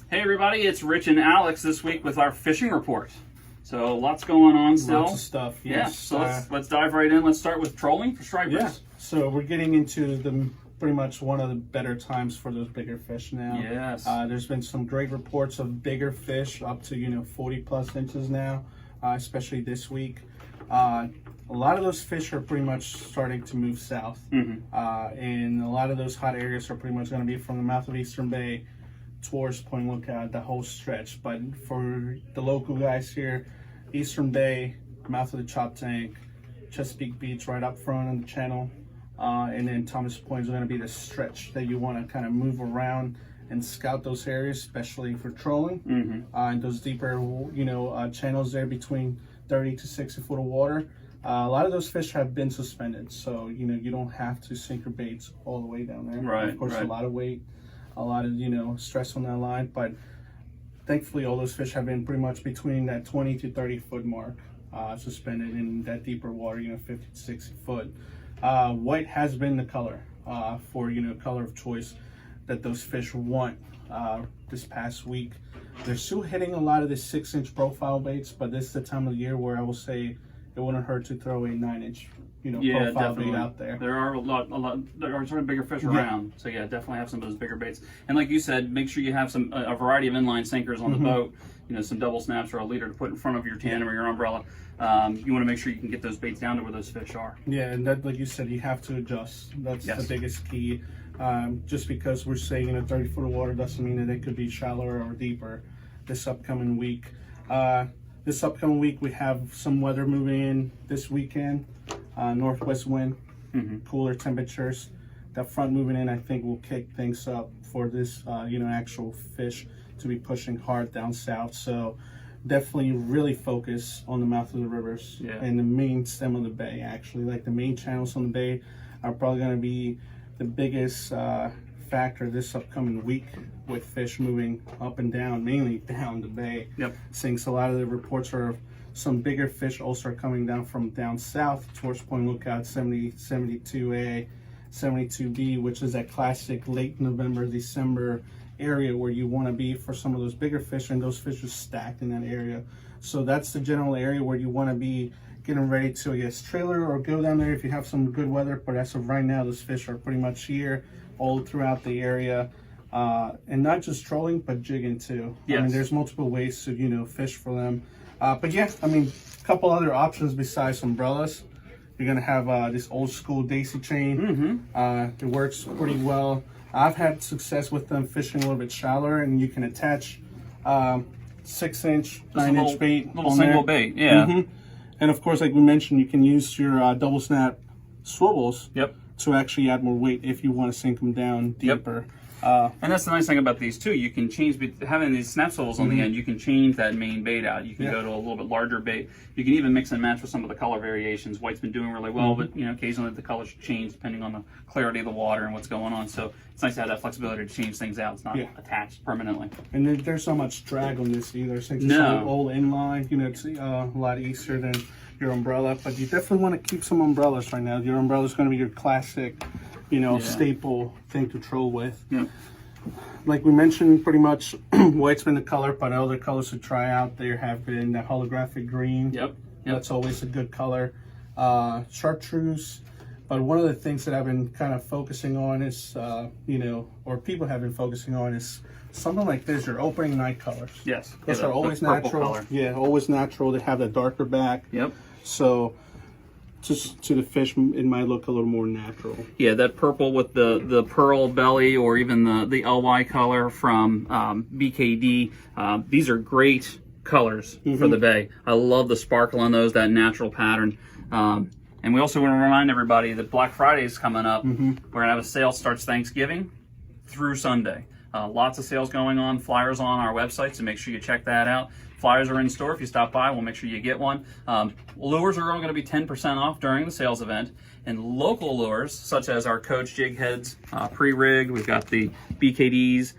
Hey everybody, it's Rich and Alex this week with our fishing report. So lots going on still. Lots of stuff, yes. Yeah, so let's dive right in. Let's start with trolling for stripers. Yeah, so we're getting into the pretty much one of the better times for those bigger fish now. Yes. There's been some great reports of bigger fish up to 40 plus inches now, especially this week. A lot of those fish are pretty much starting to move south, and a lot of those hot areas are pretty much going to be from the mouth of Eastern Bay towards Point Lookout, the whole stretch. But for the local guys here, Eastern Bay, mouth of the Chop Tank, Chesapeake Beach right up front on the channel, and then Thomas Point is going to be the stretch that you want to kind of move around and scout those areas, especially for trolling. And those deeper channels there between 30 to 60 foot of water. A lot of those fish have been suspended, so you don't have to sink your baits all the way down there. Right. Of course, a lot of weight, a lot of stress on that line, but thankfully all those fish have been pretty much between that 20 to 30 foot mark, suspended in that deeper water, 50 to 60 foot. White has been the color for color of choice that those fish want this past week. They're still hitting a lot of the 6-inch profile baits, but this is the time of the year where I will say it wouldn't hurt to throw a 9-inch profile bait out there. There are there are sort of bigger fish around. So yeah, definitely have some of those bigger baits. And like you said, make sure you have a variety of inline sinkers on the boat. Some double snaps or a leader to put in front of your tandem or your umbrella. You want to make sure you can get those baits down to where those fish are. Yeah, and that, like you said, you have to adjust. That's the biggest key. Just because we're saying 30 foot of water doesn't mean that it could be shallower or deeper this upcoming week. This upcoming week, we have some weather moving in this weekend. Northwest wind, cooler temperatures. That front moving in, I think, will kick things up for this, actual fish to be pushing hard down south. So definitely really focus on the mouth of the rivers and the main stem of the bay, actually. Like the main channels on the bay are probably going to be the biggest factor this upcoming week, with fish moving up and down, mainly down the bay. Since a lot of the reports are some bigger fish also are coming down from down south towards Point Lookout, 72A, 72B, which is that classic late November, December area where you want to be for some of those bigger fish, and those fish are stacked in that area. So that's the general area where you want to be getting ready to, I guess, trailer or go down there if you have some good weather. But as of right now, those fish are pretty much here all throughout the area, and not just trolling but jigging too. I mean, there's multiple ways to fish for them. But yeah, I mean, a couple other options besides umbrellas. You're gonna have this old school daisy chain. It works pretty well. I've had success with them fishing a little bit shallower, and you can attach 6-inch, 9-inch bait, little single bait. And of course, like we mentioned, you can use your double snap swivels to actually add more weight if you want to sink them down deeper. And that's the nice thing about these too. You can change, having these snap swivels on the end, you can change that main bait out. You can go to a little bit larger bait. You can even mix and match with some of the color variations. White's been doing really well, but occasionally the colors change depending on the clarity of the water and what's going on. So it's nice to have that flexibility to change things out. It's not attached permanently. And there's not much drag on this either. Since it's all inline, it's a lot easier than your umbrella. But you definitely want to keep some umbrellas right now. Your umbrella is going to be your classic staple thing to troll with. Like we mentioned, pretty much white's been the color, but other colors to try out there have been the holographic green. That's always a good color. Chartreuse. But one of the things that I've been kind of focusing on is, or people have been focusing on, is something like this, your opening night colors. Those are always natural. Color. Always natural. They have the darker back. So just to the fish, it might look a little more natural. That purple with the pearl belly, or even the LY color from BKD. These are great colors for the bay. I love the sparkle on those, that natural pattern. And we also want to remind everybody that Black Friday is coming up. We're going to have a sale starts Thanksgiving through Sunday. Lots of sales going on. Flyers on our website, so make sure you check that out. Flyers are in store. If you stop by, we'll make sure you get one. Lures are going to be 10% off during the sales event. And local lures, such as our Coach Jiggheads pre-rigged, we've got the BKDs,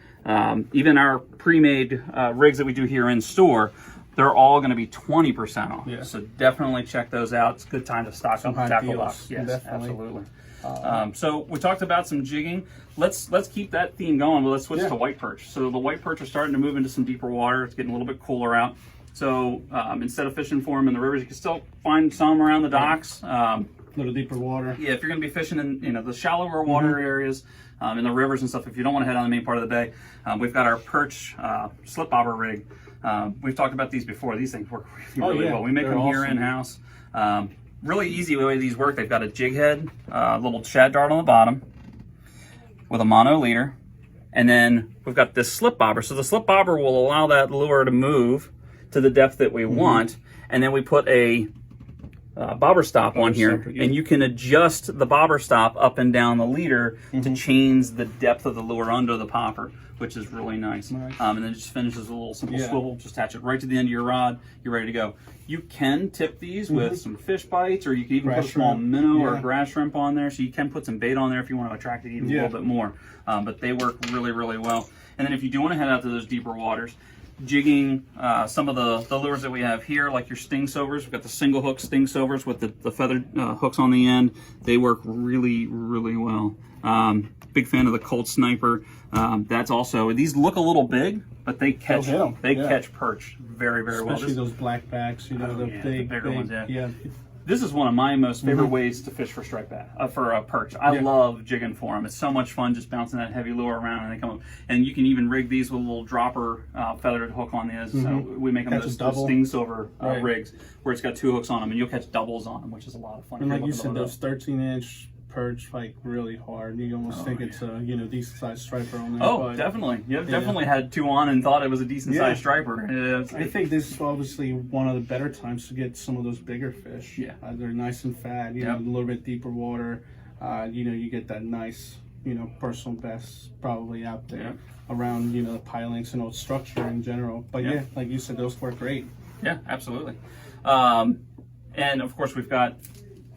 even our pre-made rigs that we do here in store, they're all going to be 20% off. So definitely check those out. It's a good time to stock up and tackle box. Absolutely. So we talked about some jigging. Let's keep that theme going, but let's switch to white perch. So the white perch are starting to move into some deeper water. It's getting a little bit cooler out. So instead of fishing for them in the rivers, you can still find some around the docks. A little deeper water. Yeah, if you're going to be fishing in the shallower water areas, in the rivers and stuff, if you don't want to head on the main part of the bay, we've got our perch slip bobber rig. We've talked about these before. These things work really well. We make them here in-house. Really easy way these work. They've got a jig head, a little shad dart on the bottom with a mono leader, and then we've got this slip bobber. So the slip bobber will allow that lure to move to the depth that we want, and then we put a bobber stop on here, and you can adjust the bobber stop up and down the leader to change the depth of the lure under the popper, which is really nice. And then it just finishes with a little simple swivel. Just attach it right to the end of your rod. You're ready to go. You can tip these with some fish bites, or you can even put a small minnow or grass shrimp on there. So you can put some bait on there if you want to attract it even a little bit more. But they work really, really well. And then if you do want to head out to those deeper waters, jigging some of the lures that we have here, like your sting sovers. We've got the single hook sting sovers with the feathered hooks on the end. They work really, really well. Big fan of the Colt Sniper. That's also, these look a little big, but they catch catch perch very, very well. Especially those blackbacks, you know, the bigger ones. This is one of my most favorite ways to fish for striped bass, for a perch. I love jigging for them. It's so much fun just bouncing that heavy lure around, and they come up. And you can even rig these with a little dropper feathered hook on these. So we make them those sting silver rigs where it's got 2 hooks on them, and you'll catch doubles on them, which is a lot of fun. And like you said, those 13-inch perch fight really hard. You almost think it's a decent sized striper on there. Oh, definitely. You've definitely had 2 on and thought it was a decent sized striper. I think this is obviously one of the better times to get some of those bigger fish. They're nice and fat. You know, a little bit deeper water. You get that nice, personal best probably out there around the pilings and old structure in general. But like you said, those work great. Yeah, absolutely. And of course we've got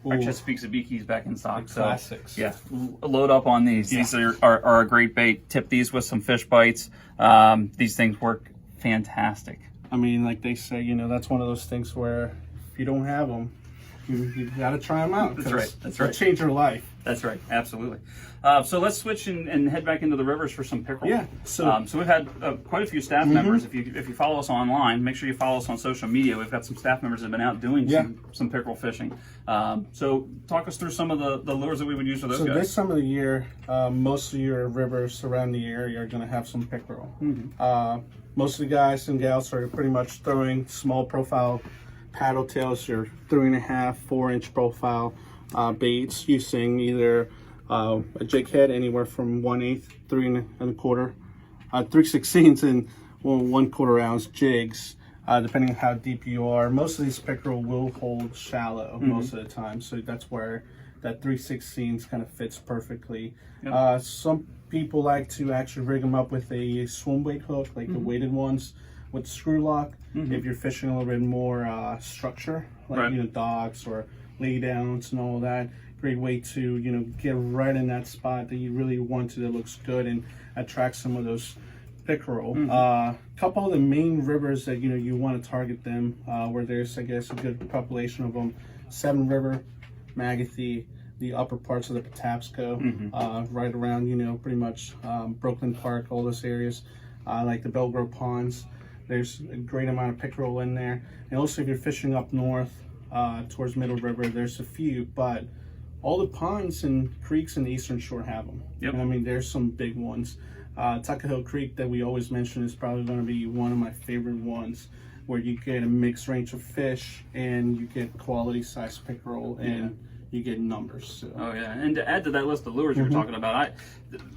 our Chesapeake Zabikis back in stock. So classics. Yeah, load up on these. These are a great bait. Tip these with some fish bites. These things work fantastic. I mean, like they say, that's one of those things where if you don't have them, you got to try them out. That's right. That's right. They'll change your life. That's right. Absolutely. So let's switch and head back into the rivers for some pickerel. Yeah. So we've had quite a few staff members. If you follow us online, make sure you follow us on social media. We've got some staff members that have been out doing some pickerel fishing. So talk us through some of the lures that we would use for those guys. So this time of the year, most of your rivers around the area are going to have some pickerel. Most of the guys and gals are pretty much throwing small profile paddle tails, your 3.5, 4-inch profile baits, using either a jig head anywhere from 1/8, 3 3/16, and 1/4 ounce jigs, depending on how deep you are. Most of these pickerel will hold shallow most of the time, so that's where that 3/16 kind of fits perfectly. Some people like to actually rig them up with a swim bait hook, like the weighted ones with screw lock. If you're fishing a little bit more structure, like docks or lay downs and all of that, great way to get right in that spot that you really want to, that looks good and attract some of those pickerel. Couple of the main rivers that you want to target them, where there's, I guess, a good population of them: Seven River, Magothy, the upper parts of the Patapsco, right around pretty much Brooklyn Park, all those areas, like the Belgrove Ponds. There's a great amount of pickerel in there. And also if you're fishing up north towards Middle River, there's a few, but all the ponds and creeks in the Eastern Shore have them. And I mean, there's some big ones. Tuckahoe Creek that we always mention is probably going to be one of my favorite ones, where you get a mixed range of fish and you get quality size pickerel and you get numbers. So. Oh yeah, and to add to that list of lures you were talking about,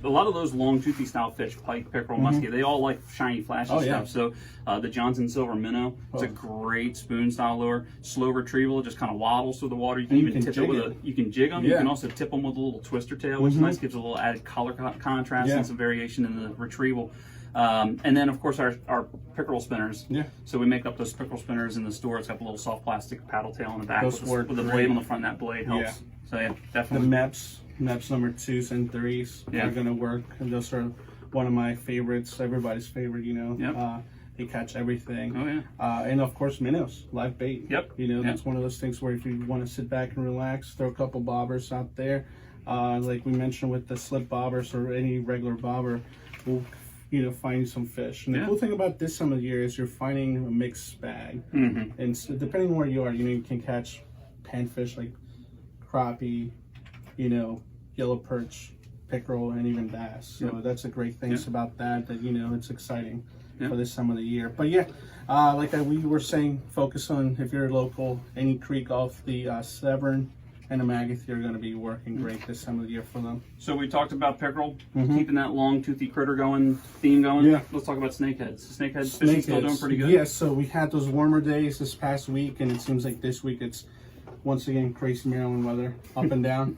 a lot of those long toothy style fish, pike, pickerel, muskie, they all like shiny, flashy stuff. So the Johnson Silver Minnow, it's a great spoon style lure. Slow retrieval, it just kind of waddles through the water. You can even tip it with you can jig them. You can also tip them with a little twister tail, which is nice, gives a little added color contrast and some variation in the retrieval. And then of course our pickerel spinners. So we make up those pickerel spinners in the store. It's got the little soft plastic paddle tail on the back with the blade on the front. That blade helps. So yeah, definitely. The MEPS number 2s and 3s are going to work, and those are one of my favorites. Everybody's favorite, they catch everything. And of course minnows, live bait. That's one of those things where if you want to sit back and relax, throw a couple bobbers out there. Like we mentioned with the slip bobbers or any regular bobber, we'll find some fish. And the cool thing about this time of the year is you're finding a mixed bag. And so depending on where you are, you can catch panfish like crappie, yellow perch, pickerel, and even bass. So that's the great things about that it's exciting for this time of the year. But we were saying, focus on, if you're local, any creek off the Severn and the Magath are going to be working great this time of the year for them. So we talked about pickerel, keeping that long toothy critter theme going. Yeah. Let's talk about snakeheads. Snakeheads fishing still doing pretty good? Yeah, so we had those warmer days this past week, and it seems like this week it's once again crazy Maryland weather, up and down.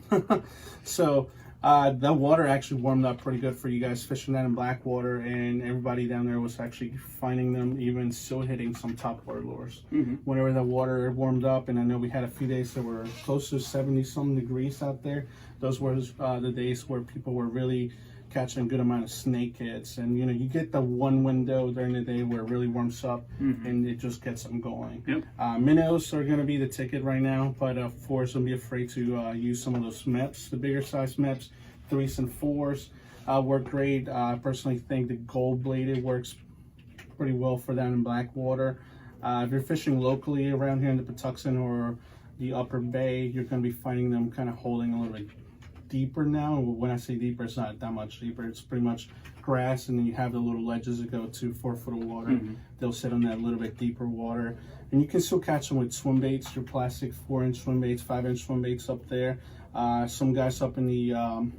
So the water actually warmed up pretty good for you guys fishing that in Blackwater, and everybody down there was actually finding them, even still hitting some topwater lures. Whenever the water warmed up, and I know we had a few days that were close to 70-some degrees out there. Those were the days where people were really catching a good amount of snakeheads, and you get the one window during the day where it really warms up and it just gets them going. Minnows are going to be the ticket right now, but of course don't be afraid to use some of those MEPs, the bigger size MEPs. 3s and 4s work great. I personally think the gold bladed works pretty well for that in Blackwater. If you're fishing locally around here in the Patuxent or the Upper Bay, you're going to be finding them kind of holding a little bit deeper now. When I say deeper, it's not that much deeper. It's pretty much grass, and then you have the little ledges that go to 4 foot of water. They'll sit on that little bit deeper water, and you can still catch them with swim baits, your plastic 4-inch swim baits, 5-inch swim baits up there. Some guys up in the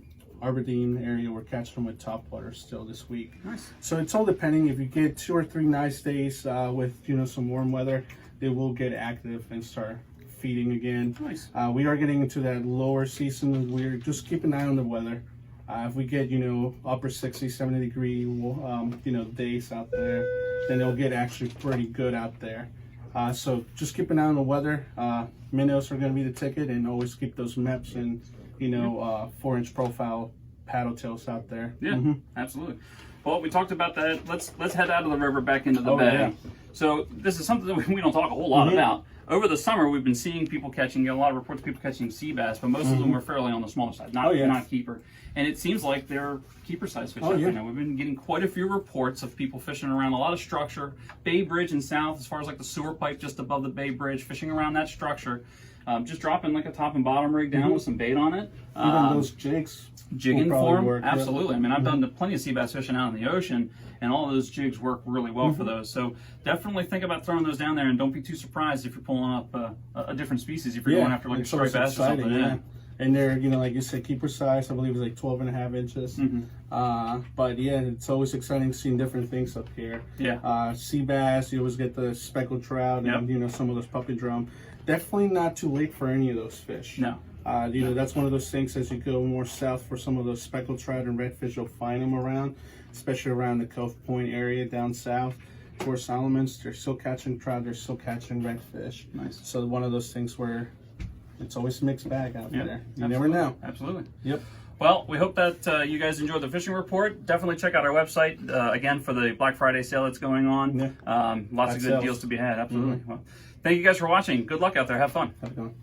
Aberdeen area were catching them with topwater still this week. Nice. So it's all depending. If you get 2 or 3 nice days with some warm weather, they will get active and start feeding again. Nice. We are getting into that lower season. We're just keeping an eye on the weather. If we get upper 60, 70 degree days out there, then it'll get actually pretty good out there. So just keep an eye on the weather. Minnows are going to be the ticket, and always keep those MEPs and 4-inch profile paddle tails out there. Yeah, absolutely. Well, we talked about that. Let's head out of the river back into the bay. Yeah. So this is something that we don't talk a whole lot about. Over the summer, we've been seeing people catching, a lot of reports of people catching sea bass, but most of them were fairly on the smaller side, not keeper. And it seems like they're keeper size fish out there now. We've been getting quite a few reports of people fishing around a lot of structure, Bay Bridge and south, as far as like the sewer pipe just above the Bay Bridge, fishing around that structure. Just dropping like a top and bottom rig down with some bait on it. Even those jigs. Jigging form, absolutely. I mean, I've done plenty of sea bass fishing out in the ocean, and all of those jigs work really well for those. So definitely think about throwing those down there, and don't be too surprised if you're pulling up a different species, if you're going after like a striped bass or something. Yeah. And they're, like you said, keeper size. I believe it's like 12.5 inches. But yeah, it's always exciting seeing different things up here. Yeah. Sea bass, you always get the speckled trout and some of those puppy drum. Definitely not too late for any of those fish. No. That's one of those things, as you go more south for some of those speckled trout and redfish, you'll find them around, especially around the Cove Point area down south. Fort Solomon's, they're still catching trout, they're still catching redfish. Nice. So one of those things where it's always a mixed bag out there. You never know. Absolutely. Yep. Well, we hope that you guys enjoyed the fishing report. Definitely check out our website, again, for the Black Friday sale that's going on. Lots of good deals to be had. Absolutely. Well, thank you guys for watching. Good luck out there. Have fun. Have a good one.